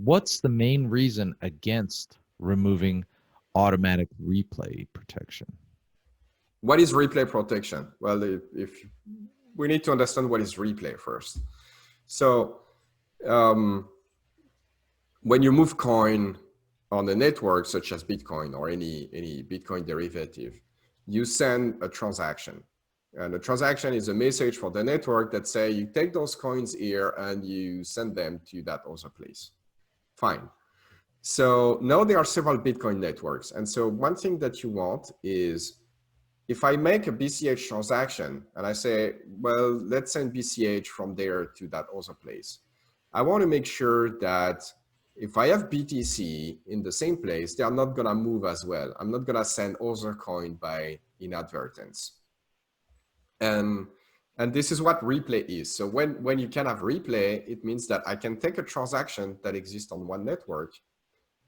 what's the main reason against removing automatic replay protection? What is replay protection? Well, if we need to understand what is replay first. So when you move coin on a network such as Bitcoin or any Bitcoin derivative, you send a transaction. And a transaction is a message for the network that say you take those coins here and you send them to that other place. Fine. So now there are several Bitcoin networks. And so one thing that you want is, if I make a BCH transaction and I say, well, let's send BCH from there to that other place, I want to make sure that if I have BTC in the same place, they are not going to move as well. I'm not going to send other coin by inadvertence. And this is what replay is. So when you can have replay, it means that I can take a transaction that exists on one network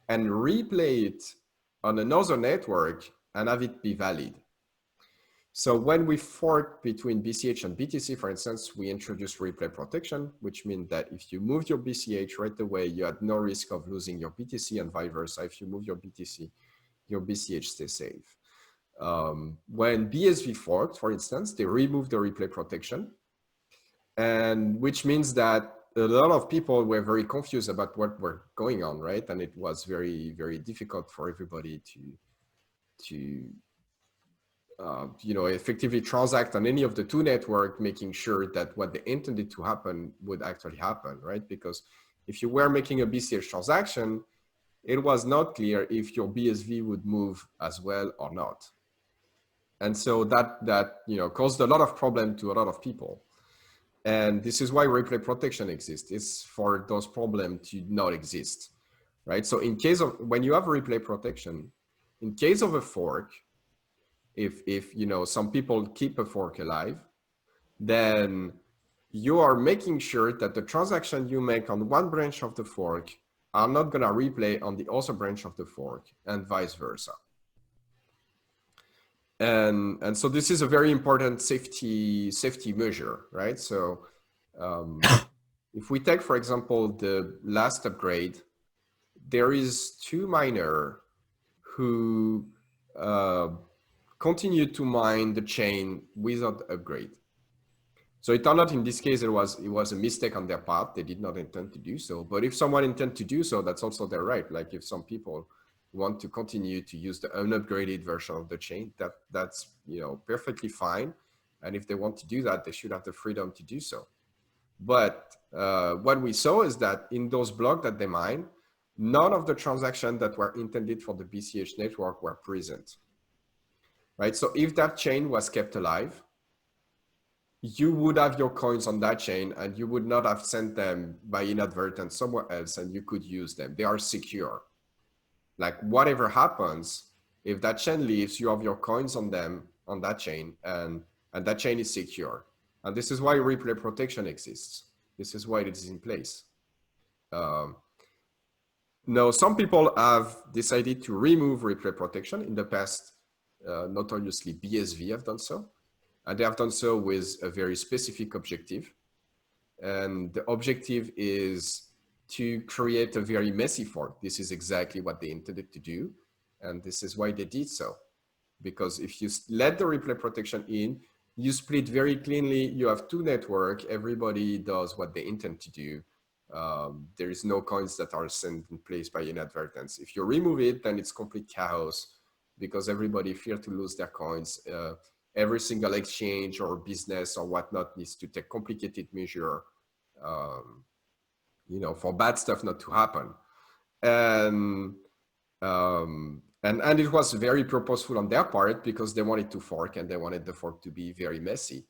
and replay it on another network and have it be valid. So when we fork between BCH and BTC, for instance, we introduced replay protection, which means that if you move your BCH right away, you had no risk of losing your BTC, and vice versa. If you move your BTC, your BCH stays safe. When BSV forked, for instance, they removed the replay protection, and which means that a lot of people were very confused about what were going on, right? And it was very, very difficult for everybody to effectively transact on any of the two networks, making sure that what they intended to happen would actually happen, right? Because if you were making a BCH transaction, it was not clear if your BSV would move as well or not. And so that caused a lot of problem to a lot of people. And this is why replay protection exists. It's for those problems to not exist, right? So in case of, when you have replay protection, in case of a fork, if some people keep a fork alive, then you are making sure that the transaction you make on one branch of the fork are not going to replay on the other branch of the fork, and vice versa. And so this is a very important safety measure, right? So if we take, for example, the last upgrade, there is two miners who continue to mine the chain without upgrade. So it turned out in this case, it was a mistake on their part. They did not intend to do so. But if someone intends to do so, that's also their right. Like if some people want to continue to use the unupgraded version of the chain, that's perfectly fine. And if they want to do that, they should have the freedom to do so. But what we saw is that in those blocks that they mine, none of the transactions that were intended for the BCH network were present. Right? So if that chain was kept alive, you would have your coins on that chain and you would not have sent them by inadvertence somewhere else, and you could use them. They are secure. Like whatever happens, if that chain leaves, you have your coins on them, on that chain, and that chain is secure. And this is why replay protection exists. This is why it is in place. Now, some people have decided to remove replay protection. In the past, notoriously BSV have done so. And they have done so with a very specific objective. And the objective is to create a very messy fork. This is exactly what they intended to do. And this is why they did so. Because if you let the replay protection in, you split very cleanly. You have two networks. Everybody does what they intend to do. There is no coins that are sent in place by inadvertence. If you remove it, then it's complete chaos because everybody fears to lose their coins. Every single exchange or business or whatnot needs to take complicated measure, for bad stuff not to happen. And it was very purposeful on their part because they wanted to fork and they wanted the fork to be very messy.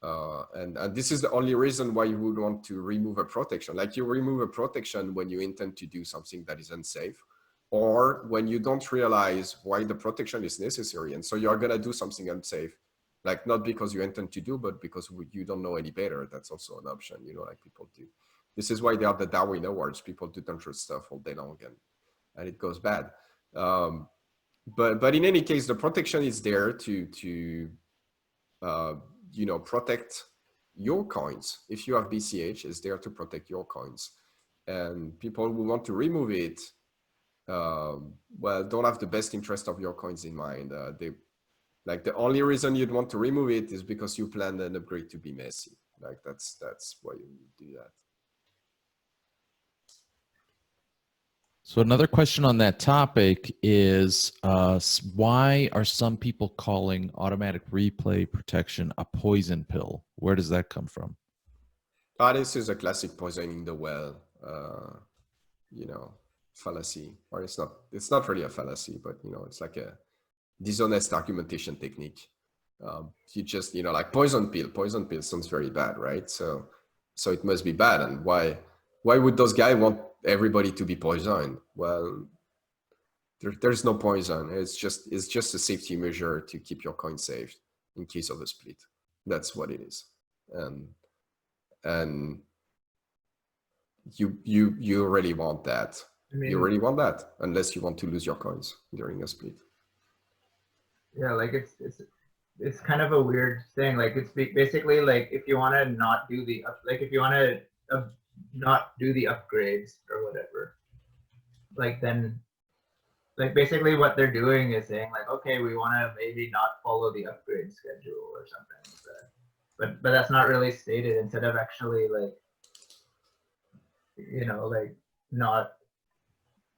And this is the only reason why you would want to remove a protection. Like you remove a protection when you intend to do something that is unsafe, or when you don't realize why the protection is necessary. And so you're going to do something unsafe, like not because you intend to do, but because you don't know any better. That's also an option, like people do. This is why they have the Darwin Awards. People do dangerous stuff all day long and it goes bad. But in any case, the protection is there to protect your coins. If you have BCH, it's there to protect your coins. and people who want to remove it, well, don't have the best interest of your coins in mind. Like the only reason you'd want to remove it is because you plan an upgrade to be messy. Like that's why you do that. So another question on that topic is why are some people calling automatic replay protection a poison pill? Where does that come from? This is a classic poisoning the well, you know, fallacy. Or it's not really a fallacy, but you know, it's like a dishonest argumentation technique. You just, you know, like poison pill sounds very bad, right? So it must be bad. And why would those guys want everybody to be poisoned? Well, there's no poison. It's just a safety measure to keep your coin safe in case of a split. That's what it is. And you really want that. I mean, you really want that, unless you want to lose your coins during a split. Yeah, like it's kind of a weird thing. Like it's basically like if you want to not do the if you want to not do the upgrades or whatever, like then like basically what they're doing is saying like, okay, we want to maybe not follow the upgrade schedule or something like that. But that's not really stated. Instead of actually like, you know, like not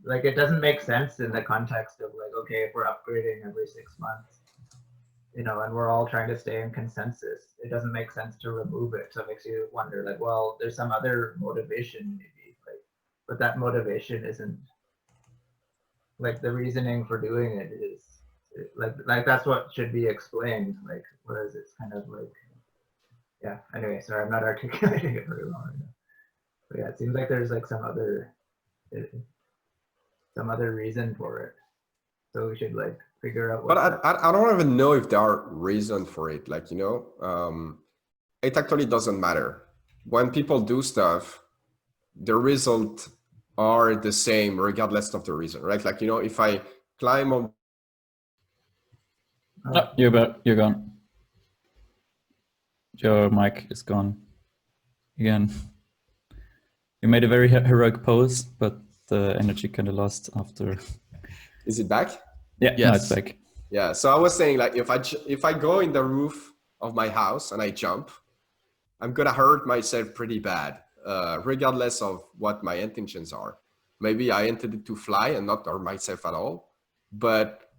like it doesn't make sense in the context of like, okay, if we're upgrading every 6 months, you know, and we're all trying to stay in consensus, it doesn't make sense to remove it. So it makes you wonder like, well, there's some other motivation maybe, like, but that motivation isn't like the reasoning for doing it is like that's what should be explained. Like, whereas it's kind of like, yeah. Anyway, sorry, I'm not articulating it very well right now. But yeah, it seems like there's like some other reason for it. So we should like figure out what. But I don't even know if there are reasons for it. Like, you know, it actually doesn't matter. When people do stuff, the result are the same regardless of the reason, right? Like, you know, if I climb on. Oh, you're gone. Your mic is gone again. You made a very heroic pose, but the energy kind of lost after. Is it back? Yeah, yes. No, it's back. Yeah, so I was saying like if I go in the roof of my house and I jump, I'm gonna hurt myself pretty bad, regardless of what my intentions are. Maybe I intended to fly and not hurt myself at all, but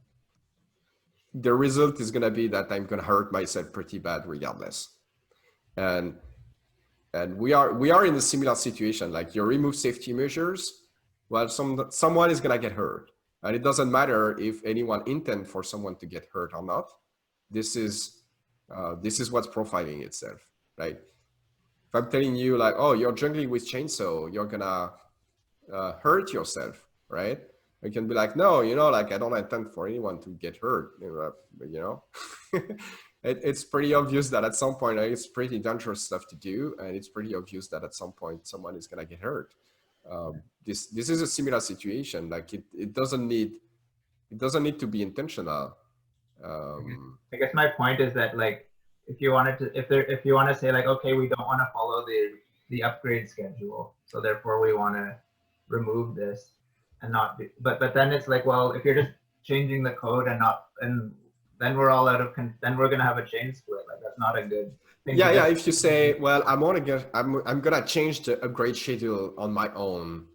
the result is gonna be that I'm gonna hurt myself pretty bad regardless. And we are in a similar situation. Like, you remove safety measures, well, someone is gonna get hurt. And it doesn't matter if anyone intend for someone to get hurt or not. This is what's profiling itself, right? If I'm telling you like, oh, you're jungling with chainsaw, you're gonna hurt yourself, right? I can be like, no, you know, like I don't intend for anyone to get hurt, you know. It's pretty obvious that at some point it's pretty dangerous stuff to do, and it's pretty obvious that at some point someone is gonna get hurt. This is a similar situation. Like it doesn't need to be intentional. I guess my point is that like if you want to say like, okay, we don't want to follow the upgrade schedule, so therefore we want to remove this and not be, but then it's like, well, if you're just changing the code and then we're all then we're gonna have a chain split. Like that's not a good thing. Yeah. If you say, well, I'm gonna change the upgrade schedule on my own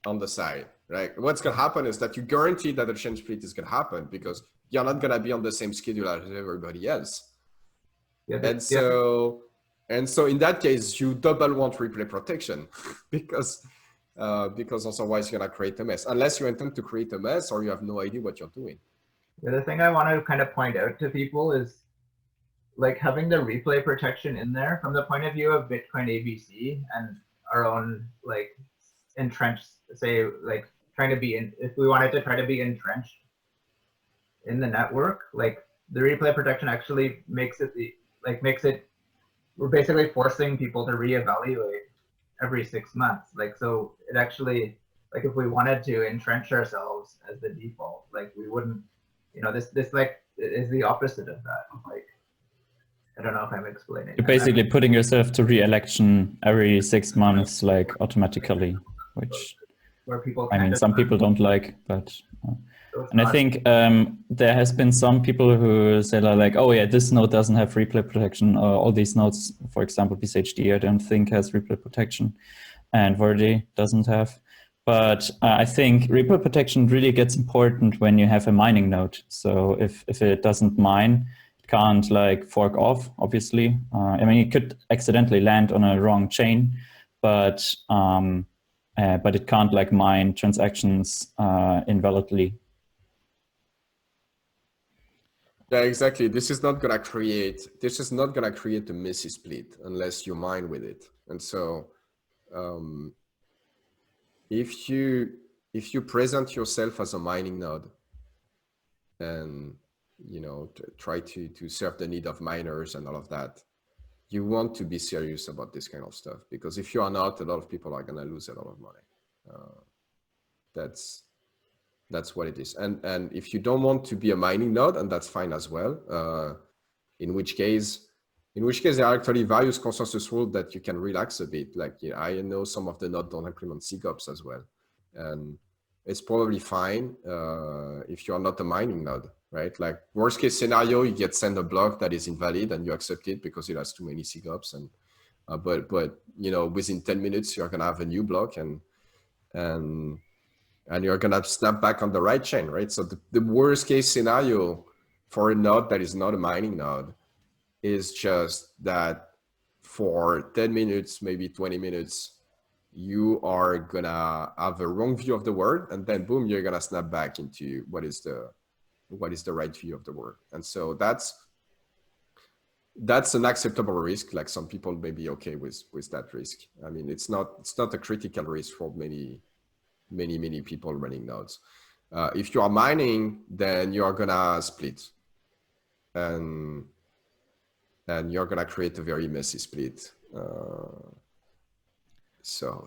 on the side, right? What's gonna happen is that you guarantee that the chain split is gonna happen because you're not gonna be on the same schedule as everybody else. Yeah, and so in that case, you double want replay protection because otherwise you're gonna create a mess. Unless you intend to create a mess or you have no idea what you're doing. The other thing I want to kind of point out to people is like having the replay protection in there from the point of view of Bitcoin ABC and our own like entrenched, say like trying to be in, if we wanted to try to be entrenched in the network, like the replay protection actually makes it we're basically forcing people to reevaluate every 6 months. Like, so it actually, like if we wanted to entrench ourselves as the default, like we wouldn't, you know, this like is the opposite of that. Like, I don't know if I'm explaining. You're basically putting yourself to re-election every 6 months, like automatically. which where people I mean, kind of some people don't like, but. so it's And I not- think there has been some people who say like, oh yeah, this node doesn't have replay protection. All these nodes, for example, BCHD, I don't think has replay protection, and Verdi doesn't have. But I think replay protection really gets important when you have a mining node. So if it doesn't mine, it can't like fork off, obviously. I mean, it could accidentally land on a wrong chain, but it can't like mine transactions invalidly. Yeah, exactly. This is not gonna create a messy split unless you mine with it. And so if you present yourself as a mining node and try to serve the need of miners and all of that, you want to be serious about this kind of stuff, because if you are not, a lot of people are gonna lose a lot of money. That's what it is. And if you don't want to be a mining node, and that's fine as well, in which case there are actually various consensus rules that you can relax a bit. Like I know some of the nodes don't implement SIGOPS as well, and it's probably fine if you are not a mining node, right? Like worst case scenario, you get sent a block that is invalid and you accept it because it has too many SIGOPS, and but within 10 minutes you're gonna have a new block and you're gonna snap back on the right chain, right? So the worst case scenario for a node that is not a mining node is just that for 10 minutes, maybe 20 minutes, you are gonna have a wrong view of the world, and then boom, you're gonna snap back into what is the right view of the world. And so that's an acceptable risk. Like some people may be okay with that risk. I mean, it's not a critical risk for many people running nodes. If you are mining, then you are gonna split, and you're gonna create a very messy split. So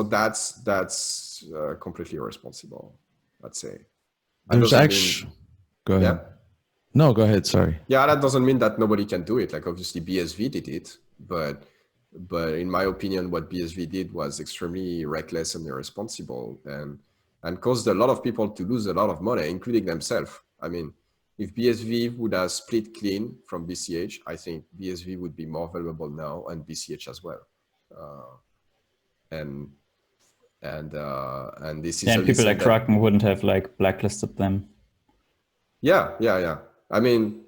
that's completely irresponsible, I'd say. There's actually. Go ahead. Yeah. No, go ahead. Sorry. Yeah, that doesn't mean that nobody can do it. Like obviously BSV did it, but in my opinion, what BSV did was extremely reckless and irresponsible, and caused a lot of people to lose a lot of money, including themselves. I mean, if BSV would have split clean from BCH, I think BSV would be more valuable now, and BCH as well. And this is. Yeah, and people like Kraken wouldn't have like blacklisted them. Yeah. I mean,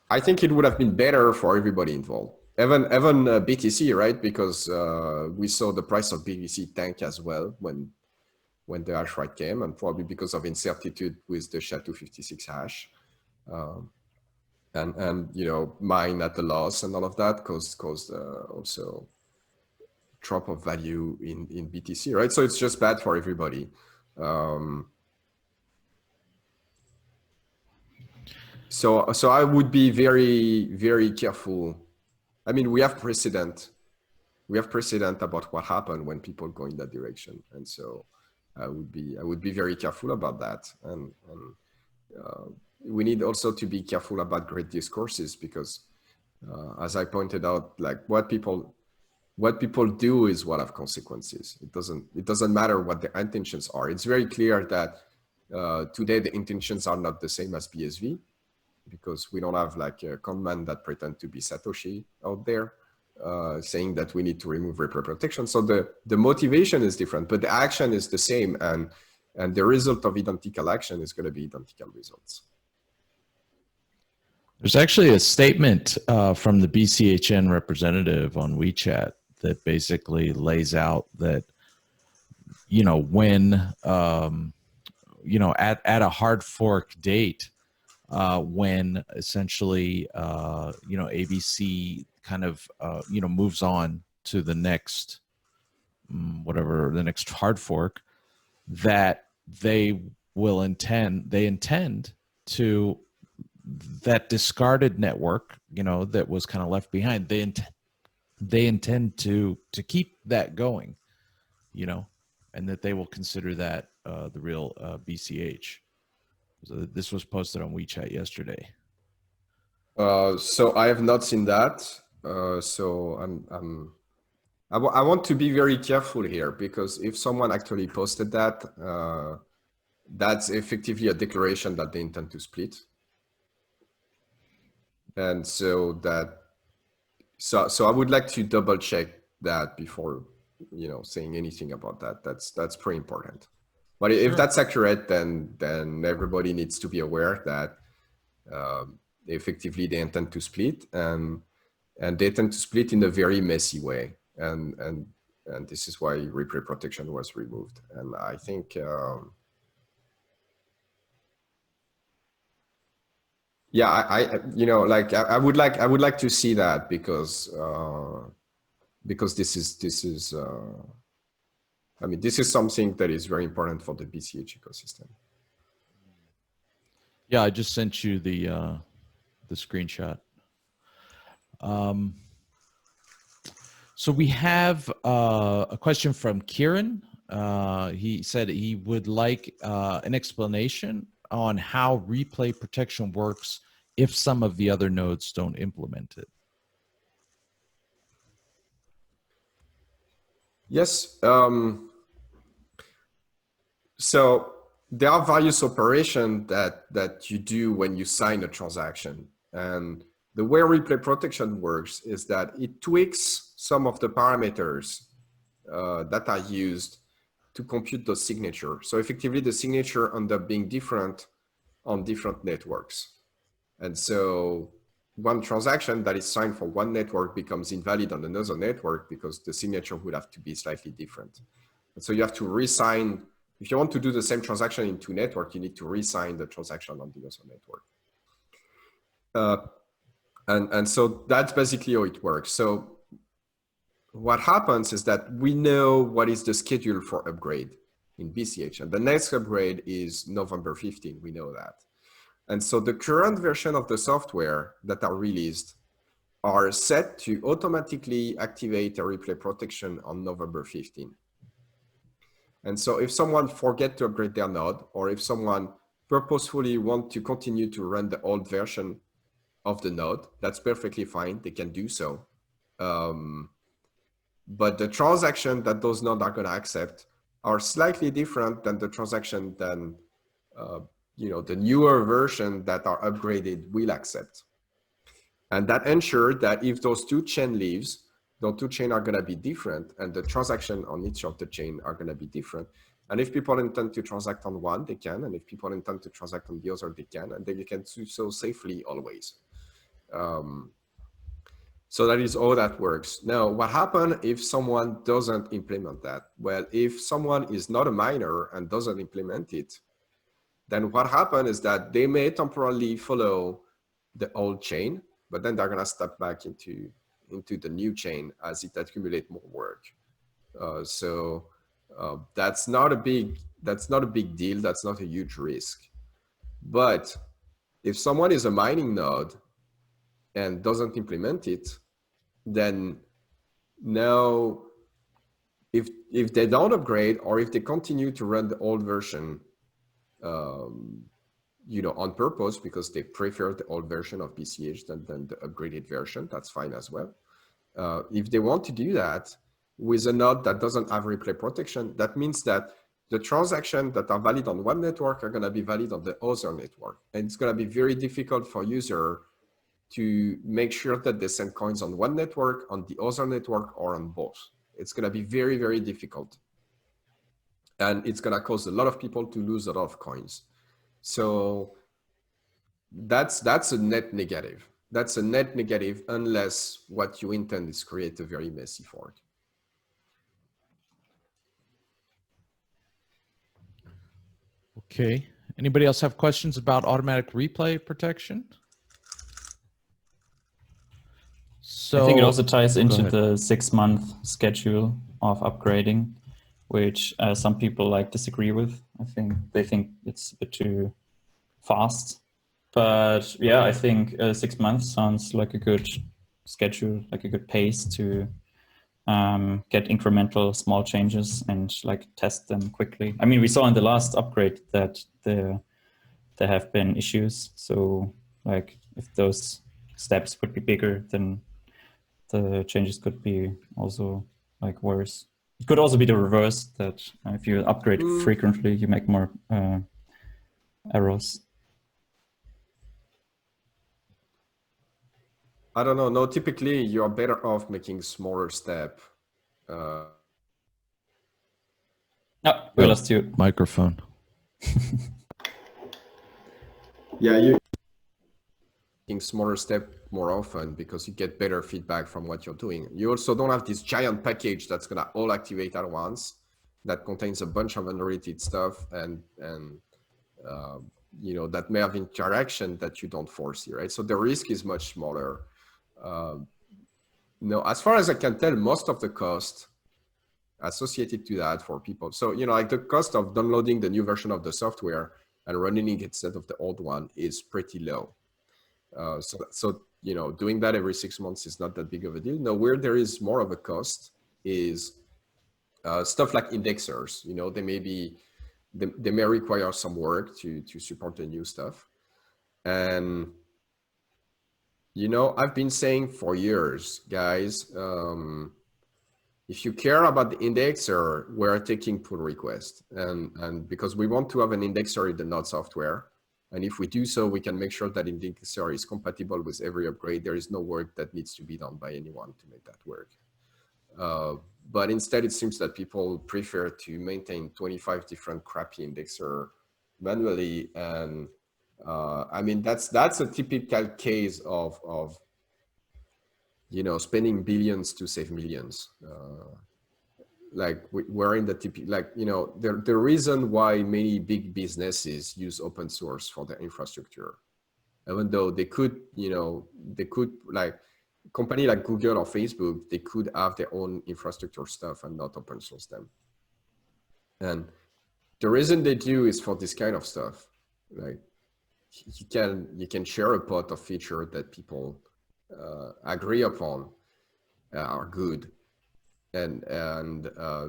I think it would have been better for everybody involved. Even BTC, right? Because we saw the price of BTC tank as well when the hash rate came, and probably because of incertitude with the SHA-256 hash, and mine at the loss and all of that caused also drop of value in BTC, right? So it's just bad for everybody. So I would be very, very careful. I mean, we have precedent about what happened when people go in that direction, and so I would be very careful about that. And we need also to be careful about great discourses, because as I pointed out, like what people do is what have consequences. It doesn't matter what the intentions are. It's very clear that today the intentions are not the same as BSV, because we don't have like a command that pretend to be Satoshi out there saying that we need to remove replay protection. So the motivation is different, but the action is the same, and the result of identical action is going to be identical results. There's actually a statement from the BCHN representative on WeChat that basically lays out that, when, at a hard fork date, when essentially, ABC kind of, moves on to the next, the next hard fork, that they intend to, that discarded network, that was kind of left behind, they intend to keep that going, and that they will consider that the real BCH. So this was posted on WeChat yesterday. So I have not seen that. So I want to be very careful here, because if someone actually posted that, that's effectively a declaration that they intend to split. And so I would like to double check that before, saying anything about that. That's pretty important. But if that's accurate, then everybody needs to be aware that effectively they intend to split, and they tend to split in a very messy way. And this is why replay protection was removed. And I think, yeah, I would like to see that, because this is I mean, this is something that is very important for the BCH ecosystem. Yeah, I just sent you the screenshot. So we have a question from Kieran. He said he would like an explanation on how replay protection works if some of the other nodes don't implement it. Yes. So there are various operations that you do when you sign a transaction. And the way replay protection works is that it tweaks some of the parameters that are used to compute the signature. So effectively, the signature ends up being different on different networks. And so one transaction that is signed for one network becomes invalid on another network, because the signature would have to be slightly different. And so you have to re-sign. If you want to do the same transaction in two networks, you need to re-sign the transaction on the other network. And so that's basically how it works. So what happens is that we know what is the schedule for upgrade in BCH. And the next upgrade is November 15, we know that. And so the current version of the software that are released are set to automatically activate a replay protection on November 15. And so if someone forget to upgrade their node, or if someone purposefully want to continue to run the old version of the node, that's perfectly fine, they can do so. But the transaction that those nodes are going to accept are slightly different than the transaction than the newer version that are upgraded will accept. And that ensures that if those two chain leaves, those two chains are going to be different, and the transaction on each of the chain are going to be different. And if people intend to transact on one, they can. And if people intend to transact on the other, they can. And they can do so safely always. So that is how that works. Now, what happens if someone doesn't implement that? Well, if someone is not a miner and doesn't implement it, then what happens is that they may temporarily follow the old chain, but then they're going to step back into the new chain as it accumulates more work. So that's not a big deal. That's not a huge risk. But if someone is a mining node and doesn't implement it, then now if they don't upgrade, or if they continue to run the old version, on purpose, because they prefer the old version of BCH than the upgraded version, that's fine as well. If they want to do that with a node that doesn't have replay protection, that means that the transactions that are valid on one network are going to be valid on the other network. And it's going to be very difficult for user to make sure that they send coins on one network, on the other network, or on both. It's going to be very, very difficult. And it's going to cause a lot of people to lose a lot of coins. So that's a net negative. That's a net negative unless what you intend is create a very messy fork. Okay. Anybody else have questions about automatic replay protection? So I think it also ties into ahead. the 6-month schedule of upgrading, which some people disagree with. I think they think it's a bit too fast. But yeah, I think 6 months sounds like a good schedule, like a good pace to get incremental small changes and test them quickly. I mean, we saw in the last upgrade that there have been issues. So if those steps would be bigger, then the changes could be also like worse. It could also be the reverse, that if you upgrade frequently, you make more errors. I don't know. No, typically you are better off making smaller step. No, we lost you. Microphone. Yeah, you making smaller step more often because you get better feedback from what you're doing. You also don't have this giant package that's gonna all activate at once that contains a bunch of unrelated stuff and you know, that may have interaction that you don't foresee, right? So the risk is much smaller. No, as far as I can tell, most of the cost associated to that for people. So, you know, like the cost of downloading the new version of the software and running it instead of the old one is pretty low. So, you know, doing that every 6 months is not that big of a deal. No, where there is more of a cost is stuff like indexers. You know, they may require some work to support the new stuff. And, you know, I've been saying for years, guys, if you care about the indexer, we're taking pull requests. And because we want to have an indexer in the node software. And if we do so, we can make sure that indexer is compatible with every upgrade. There is no work that needs to be done by anyone to make that work. But instead, it seems that people prefer to maintain 25 different crappy indexer manually. And I mean, that's a typical case of you know, spending billions to save millions. Like we're in the typical, like, you know, the reason why many big businesses use open source for their infrastructure, even though they could, you know, they could, like company like Google or Facebook, they could have their own infrastructure stuff and not open source them. And the reason they do is for this kind of stuff. Like you can share a pot of feature that people agree upon are good, and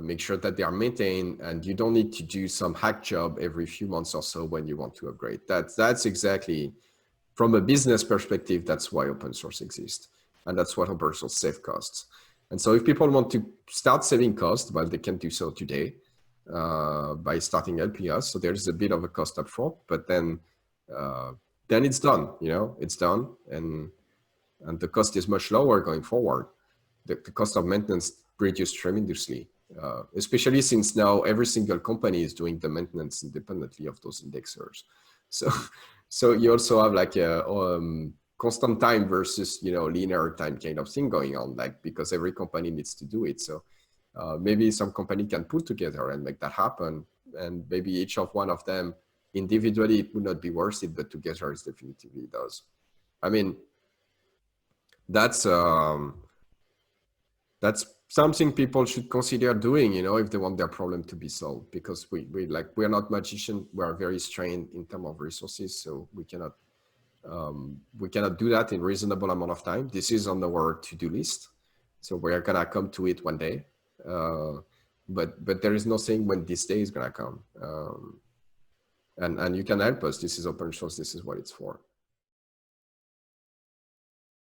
make sure that they are maintained, and you don't need to do some hack job every few months or so when you want to upgrade. That's exactly, from a business perspective, that's why open source exists, and that's what open source save costs. And so if people want to start saving costs, well, they can do so today by starting helping us. So there's a bit of a cost up front, but then it's done, you know, it's done, and the cost is much lower going forward. The cost of maintenance reduced tremendously, especially since now every single company is doing the maintenance independently of those indexers. So you also have like a constant time versus, you know, linear time kind of thing going on, like, because every company needs to do it. So maybe some company can pull together and make that happen. And maybe each of one of them individually, it would not be worth it, but together it definitively does. I mean, that's something people should consider doing, you know, if they want their problem to be solved, because we're not magicians. We are very strained in terms of resources, so we cannot do that in reasonable amount of time. This is on our to-do list, so we're gonna come to it one day, but there is no saying when this day is gonna come, and you can help us. This is open source. This is what it's for.